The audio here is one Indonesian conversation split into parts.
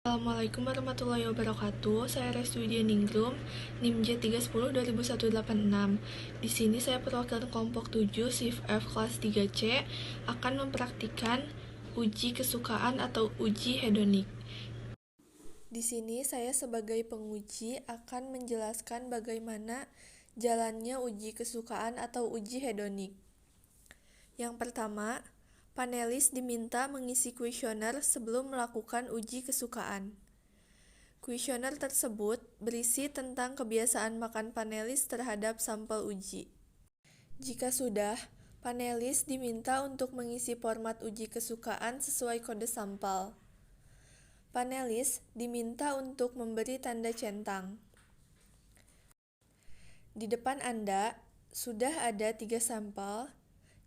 Assalamualaikum warahmatullahi wabarakatuh. Saya Restudia Ningrum, NIM J30 200186. Di sini saya perwakilan kelompok 7 SIF F kelas 3C akan mempraktikkan uji kesukaan atau uji hedonik. Di sini saya sebagai penguji akan menjelaskan bagaimana jalannya uji kesukaan atau uji hedonik. Yang pertama, panelis diminta mengisi kuesioner sebelum melakukan uji kesukaan. Kuesioner tersebut berisi tentang kebiasaan makan panelis terhadap sampel uji. Jika sudah, panelis diminta untuk mengisi format uji kesukaan sesuai kode sampel. Panelis diminta untuk memberi tanda centang. Di depan Anda sudah ada 3 sampel,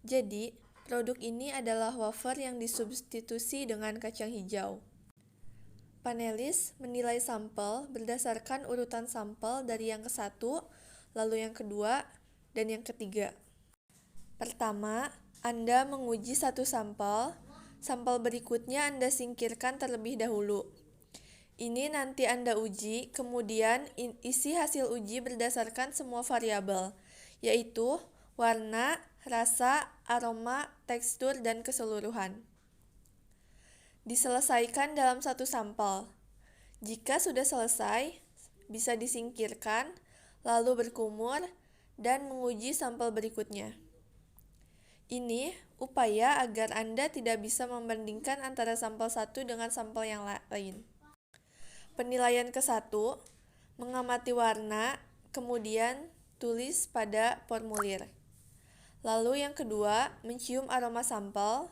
jadi produk ini adalah wafer yang disubstitusi dengan kacang hijau. Panelis menilai sampel berdasarkan urutan sampel dari yang ke-1, lalu yang kedua, dan yang ketiga. Pertama, Anda menguji satu sampel, sampel berikutnya Anda singkirkan terlebih dahulu. Ini nanti Anda uji, kemudian isi hasil uji berdasarkan semua variabel, yaitu warna, rasa, aroma, tekstur, dan keseluruhan. Diselesaikan dalam satu sampel. Jika sudah selesai, bisa disingkirkan, lalu berkumur, dan menguji sampel berikutnya. Ini upaya agar Anda tidak bisa membandingkan antara sampel satu dengan sampel yang lain. Penilaian ke-1, mengamati warna, kemudian tulis pada formulir. Lalu yang kedua, mencium aroma sampel.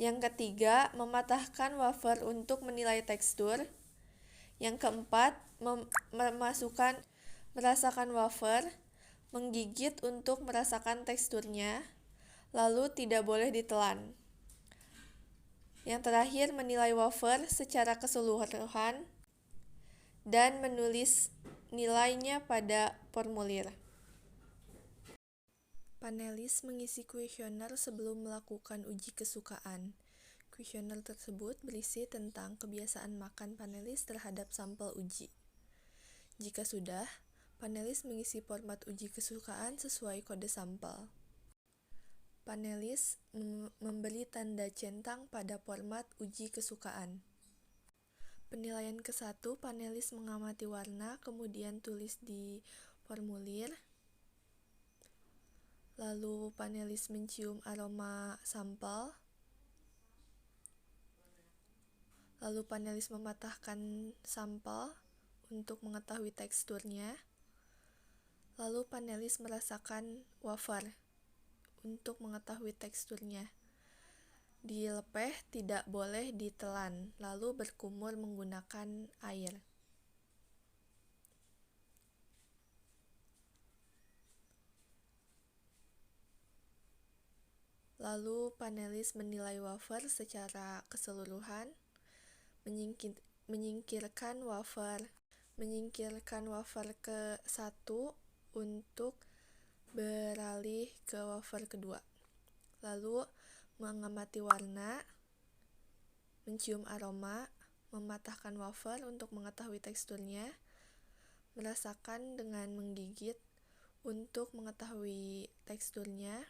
Yang ketiga, mematahkan wafer untuk menilai tekstur. Yang keempat, merasakan wafer, menggigit untuk merasakan teksturnya, lalu tidak boleh ditelan. Yang terakhir, menilai wafer secara keseluruhan dan menulis nilainya pada formulir. Panelis mengisi kuesioner sebelum melakukan uji kesukaan. Kuesioner tersebut berisi tentang kebiasaan makan panelis terhadap sampel uji. Jika sudah, panelis mengisi format uji kesukaan sesuai kode sampel. Panelis memberi tanda centang pada format uji kesukaan. Penilaian ke-1, panelis mengamati warna, kemudian tulis di formulir. Lalu panelis mencium aroma sampel. Lalu panelis mematahkan sampel untuk mengetahui teksturnya. Lalu panelis merasakan wafer untuk mengetahui teksturnya. Dilepeh, tidak boleh ditelan, lalu berkumur menggunakan air. Lalu panelis menilai wafer secara keseluruhan, menyingkirkan wafer ke-1 untuk beralih ke wafer kedua. Lalu mengamati warna, mencium aroma, mematahkan wafer untuk mengetahui teksturnya, merasakan dengan menggigit untuk mengetahui teksturnya,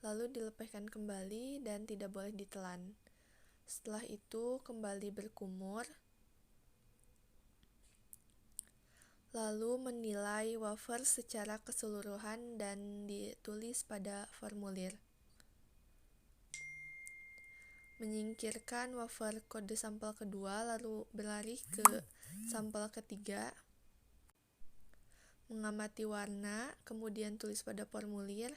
lalu dilepehkan kembali dan tidak boleh ditelan. Setelah itu kembali berkumur, lalu menilai wafer secara keseluruhan dan ditulis pada formulir. Menyingkirkan wafer kode sampel kedua, lalu beralih ke sampel ketiga. Mengamati warna, kemudian tulis pada formulir.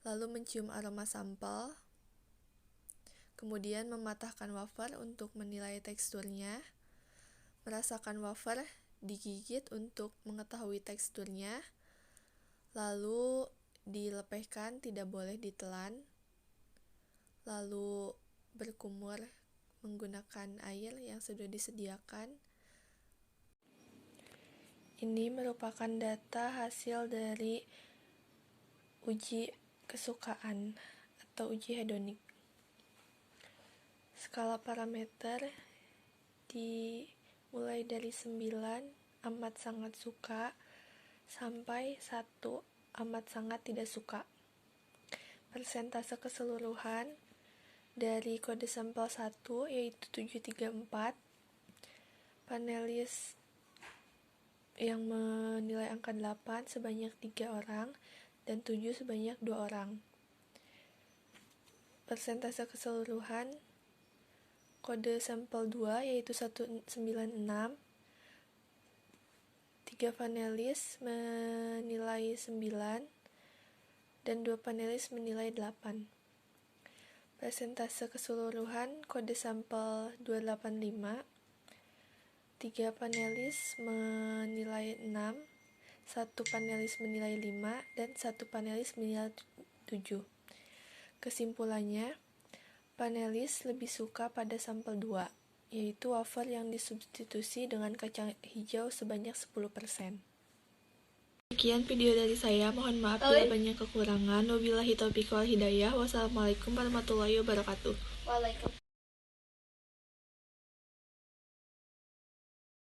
Lalu mencium aroma sampel. Kemudian mematahkan wafer untuk menilai teksturnya. Merasakan wafer, digigit untuk mengetahui teksturnya. Lalu dilepehkan, tidak boleh ditelan. Lalu berkumur menggunakan air yang sudah disediakan. Ini merupakan data hasil dari uji kesukaan atau uji hedonik. Skala parameter dimulai dari 9 amat sangat suka sampai 1 amat sangat tidak suka. Persentase keseluruhan dari kode sampel 1 yaitu 734. Panelis yang menilai angka 8 sebanyak 3 orang dan 7 sebanyak 2 orang. Persentase keseluruhan kode sampel 2 yaitu 196. 3 panelis menilai 9 dan 2 panelis menilai 8. Persentase keseluruhan kode sampel 285. 3 panelis menilai 6, 1 panelis menilai 5, dan 1 panelis menilai 7. Kesimpulannya, panelis lebih suka pada sampel 2, yaitu wafer yang disubstitusi dengan kacang hijau sebanyak 10%. Sekian video dari saya, mohon maaf bila banyak kekurangan. Wabillahi taufiq wal hidayah. Wassalamualaikum warahmatullahi wabarakatuh. Waalaikumsalam.